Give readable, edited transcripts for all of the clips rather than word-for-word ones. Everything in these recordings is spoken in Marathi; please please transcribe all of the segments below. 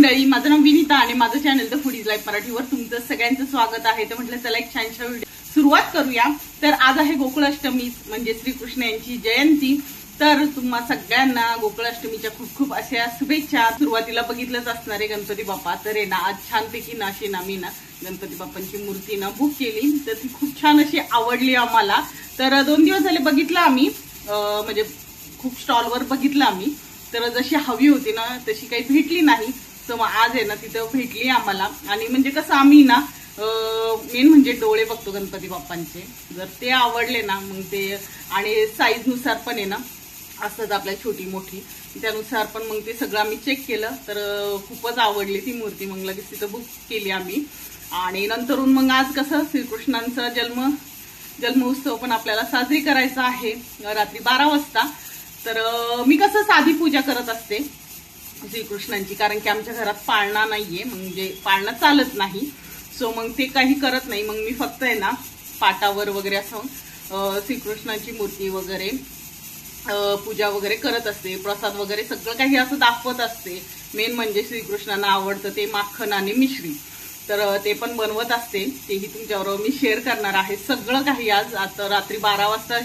मंडळी, माझं नाव विनीता आणि माझं चॅनल द फूडीज लाईफ मराठीवर तुमचं सगळ्यांचं स्वागत आहे। तर म्हटलं चला एक छानशा व्हिडिओ सुरुवात करूया। तर आज आहे गोकुळाष्टमी म्हणजे श्रीकृष्ण यांची जयंती। तर तुम्हा सगळ्यांना गोकुळाष्टमीच्या खूप खूप अशा शुभेच्छा। सुरुवातीला बघितलंच असणारे गणपती बाप्पा, तर आहे ना आज छानपैकी नाशी नामी ना गणपती बाप्पांची मूर्ती ना बुक केली, तर ती खूप छान अशी आवडली आम्हाला। तर 2 दिवस झाले बघितलं आम्ही, म्हणजे खूप स्टॉलवर बघितलं आम्ही, तर जशी हवी होती ना तशी काही भेटली नाही। तर मग आज आहे ना तिथं भेटली आम्हाला। आणि म्हणजे कसं आम्ही ना मेन म्हणजे डोळे बघतो गणपती बाप्पांचे, जर ते आवडले ना मग ते, आणि साईज नुसार पण आहे ना असतात आपल्या छोटी मोठी, त्यानुसार पण मग ते सगळं आम्ही चेक केलं, तर खूपच आवडली ती मूर्ती। मग लगेच तिथं बुक केली आम्ही। आणि नंतरून मग आज कसं श्रीकृष्णांचा जन्मोत्सव पण आपल्याला साजरी करायचा आहे रात्री 12 वाजता। तर मी कसं साधी पूजा करत असते श्रीकृष्णांची, कारण की आमच्या घरात पाळणा नाहीये, म्हणजे पाळणा चालत नाही। सो मग ते काही करत नाही, मग मी फक्त आहे ना पाटावर वगैरे असं श्रीकृष्णांची मूर्ती वगैरे पूजा वगैरे करत असते, प्रसाद वगैरे सगळं काही असं दाखवत असते। मेन म्हणजे श्रीकृष्णांना आवडतं ते माखन आणि मिश्री, तर ते पण बनवत असते, तेही तुमच्याबरोबर मी शेअर करणार आहे सगळं काही आज। आता रात्री 12 वाजता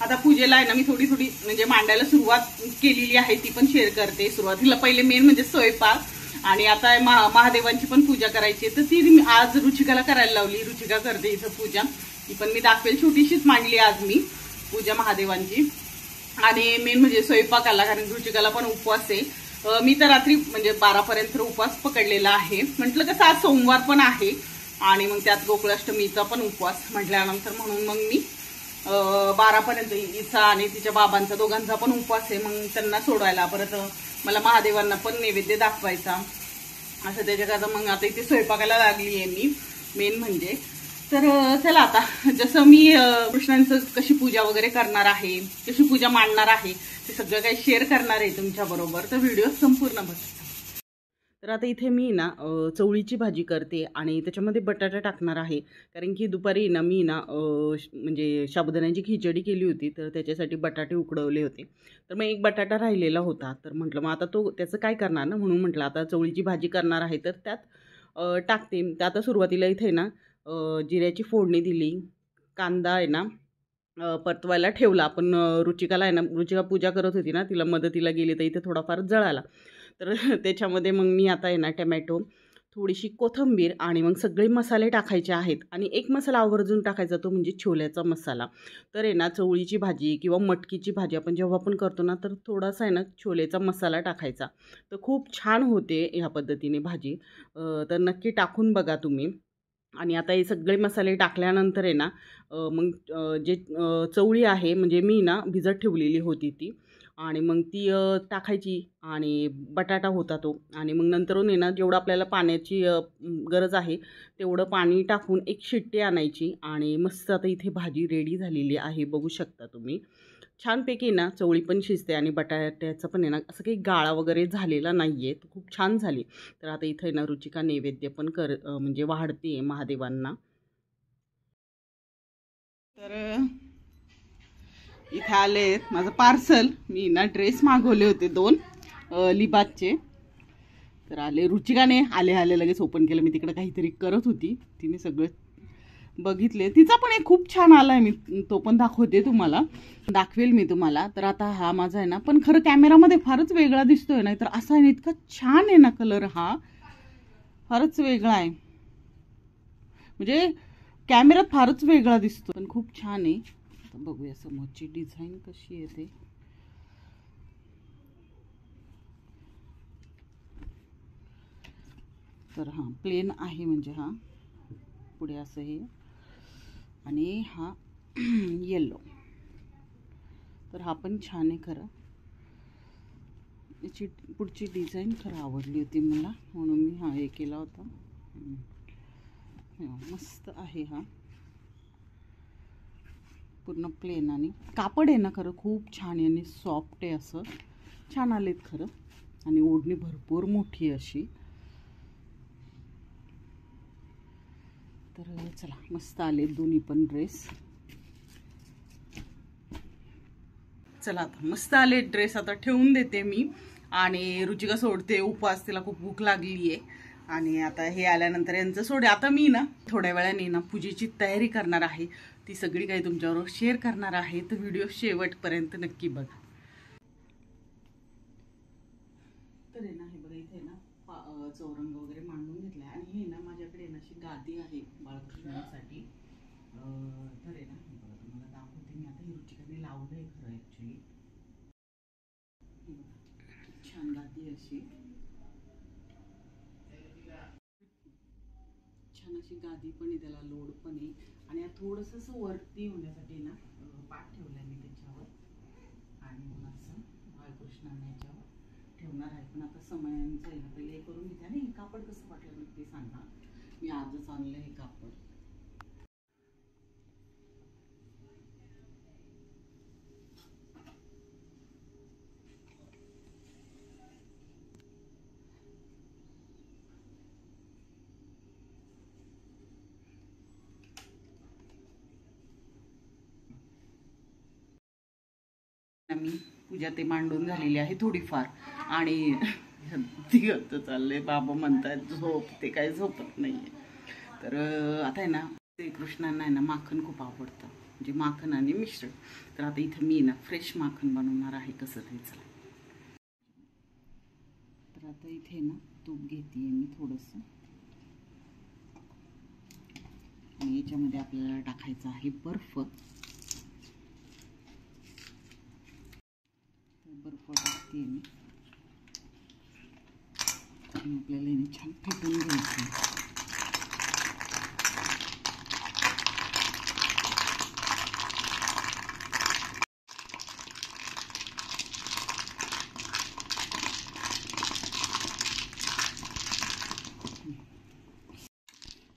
आता पूजेला आहे ना मी थोडी म्हणजे मांडायला सुरुवात केलेली आहे, ती पण शेअर करते। सुरुवातीला पहिले मेन म्हणजे स्वयंपाक, आणि आता महादेवांची पण पूजा करायची, तर ती आज रुचिकाला करायला लावली। रुचिका करते इथं पूजा, ती पण मी दाखवेल। छोटीशीच मांडली आज मी पूजा महादेवांची। आणि मेन म्हणजे स्वयंपाकाला, कारण रुचिकाला पण उपवास आहे। मी तर रात्री म्हणजे 12 पर्यंत उपवास पकडलेला आहे। म्हटलं कसं आज सोमवार पण आहे आणि मग त्यात गोकुळाष्टमीचा पण उपवास म्हटल्यानंतर म्हणून मग मी 12 पर्यंत हिचा आणि तिच्या बाबांचा दोघांचा पण उपवास आहे, मग त्यांना सोडवायला, परत मला महादेवांना पण नैवेद्य दाखवायचा असं त्याच्याकरता मग आता इथे स्वयंपाकाला लागली आहे मी मेन म्हणजे। तर चला आता जसं मी कृष्णांचं कशी पूजा वगैरे करणार आहे, कशी पूजा मांडणार आहे, ते सगळं काही शेअर करणार आहे तुमच्या बरोबर, तर व्हिडिओ संपूर्ण बघा। तर आता इथे मी ना चवळीची भाजी करते आणि त्याच्यामध्ये बटाटा टाकणार आहे, कारण की दुपारी ना मी ना म्हणजे साबुदाण्याची खिचडी केली होती, तर त्याच्यासाठी बटाटे उकडवले होते। तर मग एक बटाटा राहिलेला होता, तर म्हटलं मग आता त्याचं काय करणार ना, म्हणून म्हटलं आता चवळीची भाजी करणार आहे तर त्यात टाकते। तर आता सुरुवातीला इथे ना जिऱ्याची फोडणी दिली, कांदा आहे ना परतवायला ठेवला। आपण रुचिकाला आहे ना, रुचिका पूजा करत होती ना, तिला मदतीला गेली तर इथे थोडाफार जळाला, तर त्याच्यामध्ये मग मी आता आहे ना टमॅटो, थोडीशी कोथिंबीर आणि मग सगळे मसाले टाकायचे आहेत। आणि एक मसाला आवर्जून टाकायचा, तो म्हणजे छोल्याचा मसाला। तर आहे ना चवळीची भाजी किंवा मटकीची भाजी आपण जेव्हा पण करतो ना, तर थोडासा आहे ना छोलेचा मसाला टाकायचा, तर खूप छान होते ह्या पद्धतीने भाजी। तर नक्की टाकून बघा तुम्ही। आणि आता हे सगळे मसाले टाकल्यानंतर आहे ना मग जे चवळी आहे म्हणजे मी ना भिजत ठेवलेली होती ती, आणि मग ती टाकायची, आणि बटाटा होता तो, आणि मग नंतरून आहे ना जेवढं आपल्याला पाण्याची गरज आहे तेवढं पाणी टाकून एक शिट्टी आणायची, आणि मस्त आता इथे भाजी रेडी झालेली आहे, बघू शकता तुम्ही। छानपैकी ना चवळी पण शिजते आणि बटाट्याचं पण आहे ना असं काही गाळा वगैरे झालेला नाही आहे, तर खूप छान झाली। तर आता इथे ना रुचिका नैवेद्य पण म्हणजे वाढते महादेवांना। तर इथे आले माझं पार्सल, मी ना ड्रेस मागवले होते 2 लिबासचे, तर आले। रुचिकाने आले लगेच ओपन केलं, मी तिकडे काहीतरी करत होती, तिने सगळं बघितले। तिचा पण एक खूप छान आलाय, मी तो पण दाखवेल मी तुम्हाला। तर आता हा माझा आहे ना, पण खरं कॅमेरामध्ये फारच वेगळा दिसतोय ना, तर असा आहे ना इतका छान आहे ना कलर, हा फारच वेगळा आहे, म्हणजे कॅमेरात फारच वेगळा दिसतो, पण खूप छान आहे। आता बघूया समोरची डिझाईन कशी येते। तर हा प्लेन आहे, म्हणजे हा पुढे असं हे, आणि हा येलो, तर हा पण छान आहे खरं। याची पुढची डिझाईन खरं आवडली होती मला, म्हणून मी हा हे केला होता। मस्त आहे, हा पूर्ण प्लेन, आणि कापड आहे ना खरं खूप छान आहे आणि सॉफ्ट आहे, असं छान आलेत खरं। आणि ओढणी भरपूर मोठी अशी, तर चला मस्त आले दोन्ही पण ड्रेस। चला आता मस्त आले ड्रेस, आता ठेवून देते मी आणि रुचिका सोडते उपवास, तिला खूप भूक लागली आहे. आणि आता हे आल्यानंतर यांचं सोडे. आता मी ना थोड्या वेळाने ना पूजेची तयारी करणार आहे, ती सगळी काही तुमच्याबरोबर शेअर करणार आहे, तर व्हिडिओ शेवटपर्यंत नक्की बघा. तर आहे ना हे बघा, इथे ना चौरंग वगैरे मांडून घेतलाय आणि हे ना माझ्याकडे ना अशी गादी आहे बाळकृष्णासाठी. तर आहे ना हे बघा, तुम्हाला दाखवते मी आता. ही रुचिकाने लावलंय खरं ऍक्च्युली. छान गादी अशी, छान अशी गादी पण आहे, त्याला लोड पण आहे. आणि थोडंसं असं वरती होण्यासाठी ना पाठ ठेवलाय मी त्याच्यावर, आणि मग असं बाळकृष्णाने याच्यावर ठेवणार आहे. पण आता समयांचं आहे ना, पहिले हे करून घेते. आणि हे कापड कसं वाटलं नक्की सांगा, मी आजच आणलं हे कापड. मी पूजा ते मांडून झालेली आहे थोडीफार. आणि तिघत चाललंय, बाबा म्हणतात झोप, ते काही झोपत नाहीये. तर आता आहे ना श्रीकृष्णांना आहे ना माखन खूप आवडतं, म्हणजे माखन आणि मिश्रण. तर आता इथं मी ना फ्रेश माखन बनवणार आहे. कसं ते चला. तर आता इथे ना तूप घेते मी थोडंसं, आणि याच्यामध्ये आपल्याला टाकायचं आहे बर्फ. बर्फ टाकते मी, आणि आपल्याला छान फेटून घ्यायचं.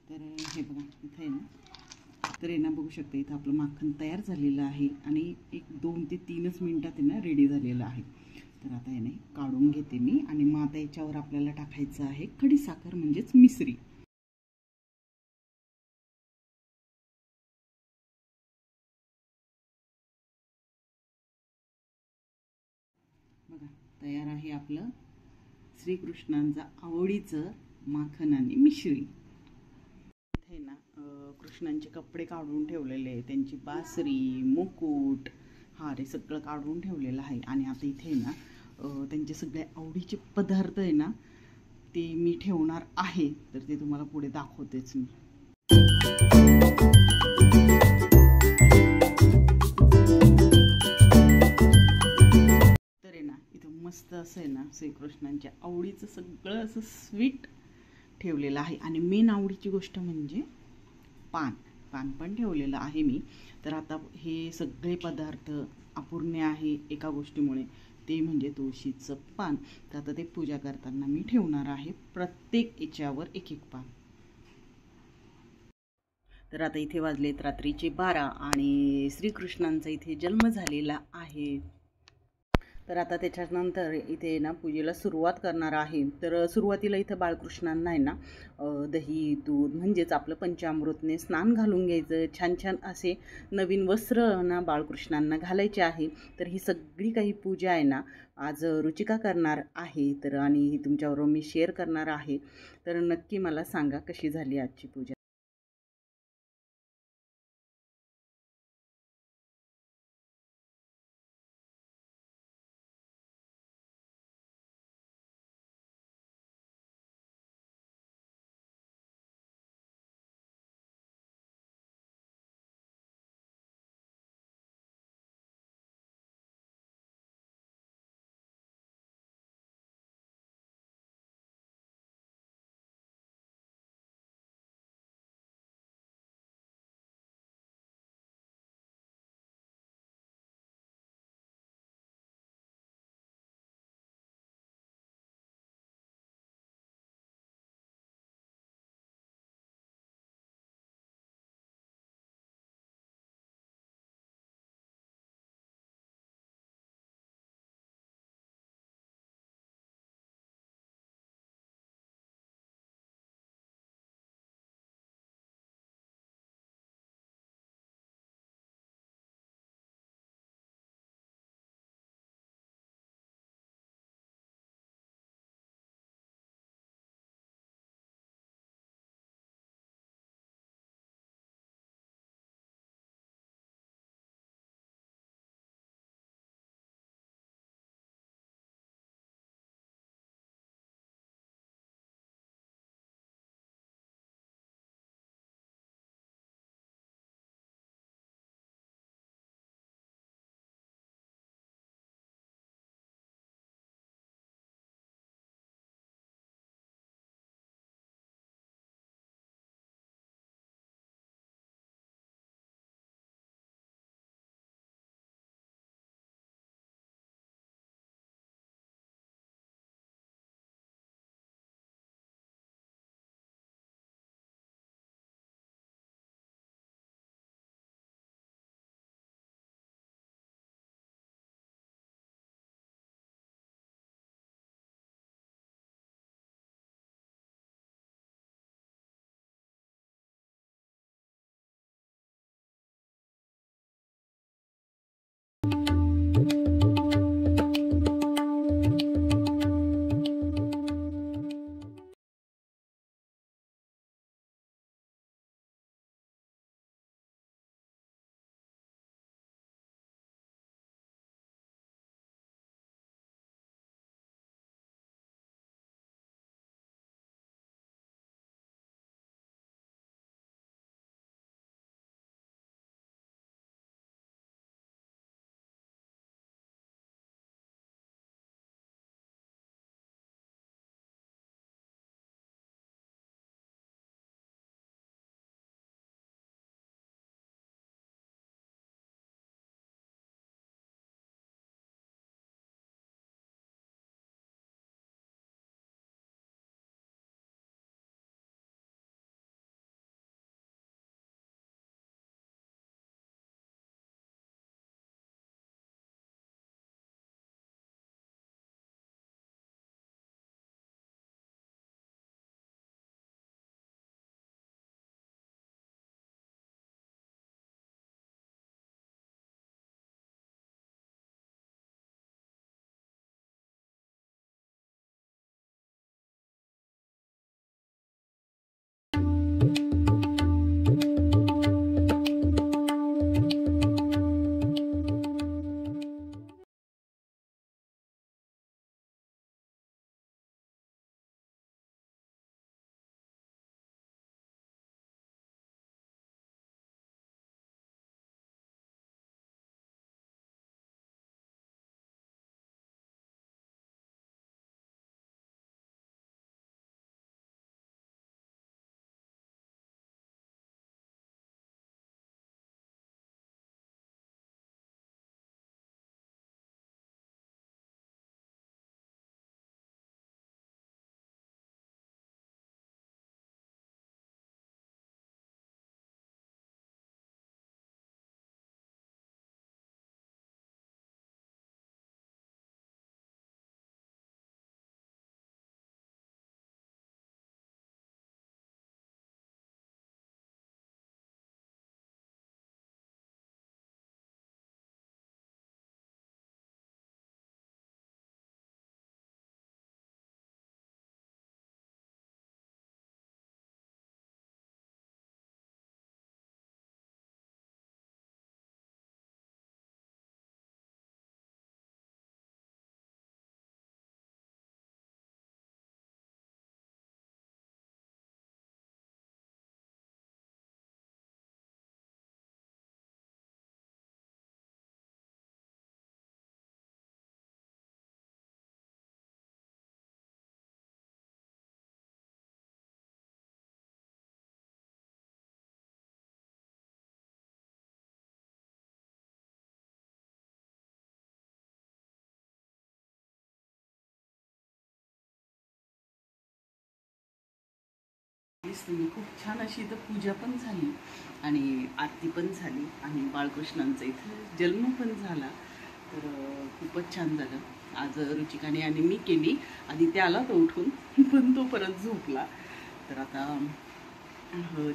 तर हे बघा इथे आहे ना, तर आहे ना बघू शकता, इथं आपलं माखन तयार झालेलं आहे आणि एक 2 ते 3च मिनिटात आहे ना रेडी झालेलं आहे. तर आता याने काढून घेते मी. आणि मग आता याच्यावर आपल्याला टाकायचं आहे खडीसाखर, म्हणजेच मिसरी. बघा तयार आहे आपलं श्रीकृष्णांचं आवडीचं माखन आणि मिश्री. इथे ना कृष्णांचे कपडे काढून ठेवलेले आहे, त्यांची बासरी, मुकुट, हार हे सगळं काढून ठेवलेलं आहे. आणि आता इथे ना त्यांचे सगळे आवडीचे पदार्थ आहे ना ते मी ठेवणार आहे. तर ते तुम्हाला पुढे दाखवतेच मी. तर आहे ना इथं मस्त असं आहे ना श्रीकृष्णांच्या आवडीचं सगळं असं स्वीट ठेवलेलं आहे. आणि मेन आवडीची गोष्ट म्हणजे पान. पान पण ठेवलेलं आहे मी. तर आता हे सगळे पदार्थ अपूर्ण आहे एका गोष्टीमुळे, ते म्हणजे तुळशीचं पान. तर आता ते पूजा करताना मी ठेवणार आहे, प्रत्येक याच्यावर एक एक पान. तर आता इथे वाजलेत रात्रीचे 12 आणि श्रीकृष्णांचा इथे जन्म झालेला आहे. तर आता त्याच्यानंतर इथे ना पूजेला सुरुवात करणार आहे. तर सुरुवातीला इथं बाळकृष्णांना आहे ना दही दूध म्हणजेच आपलं पंचामृतने स्नान घालून घ्यायचं. छान छान असे नवीन वस्त्र ना बाळकृष्णांना घालायचे आहे. तर ही सगळी काही पूजा आहे ना आज रुचिका करणार आहे. तर आणि ही तुमच्याबरोबर मी शेअर करणार आहे. तर नक्की मला सांगा कशी झाली आजची पूजा. तुम्ही खूप छान अशी इथं पूजा पण झाली आणि आरती पण झाली आणि बाळकृष्णांचा इथं जन्म पण झाला. तर खूपच छान झालं. आज रुचिकाने आणि मी केली. आधी ते आला तो उठून, पण तो परत झोपला. तर आता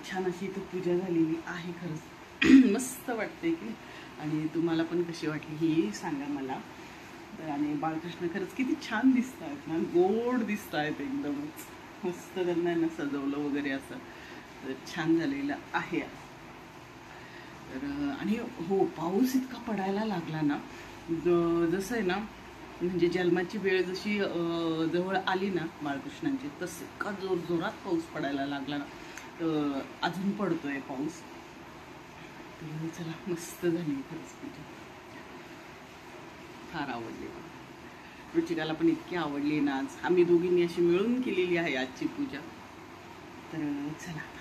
छान अशी इथं पूजा झालेली आहे. खरंच मस्त वाटते की. आणि तुम्हाला पण कशी वाटली ही सांगा मला. तर आणि बाळकृष्ण खरंच किती छान दिसत आहेत ना, गोड दिसत आहेत एकदमच मस्त. त्यांना ना सजवलं वगैरे असं तर छान झालेलं आहे. तर आणि हो, पाऊस इतका पडायला लागला ना, जसं आहे ना, म्हणजे जन्माची वेळ जशी जवळ आली ना बाळकृष्णांची, तसं इतका जोरात पाऊस पडायला लागला ना. तर अजून पडतोय पाऊस. तर चला, मस्त झाली खरंच पूजा. फार आवडली. रुचिकाला पण इतकी आवडली ना. आज आम्ही दोघींनी अशी मिळून केलेली आहे आजची पूजा. तर चला.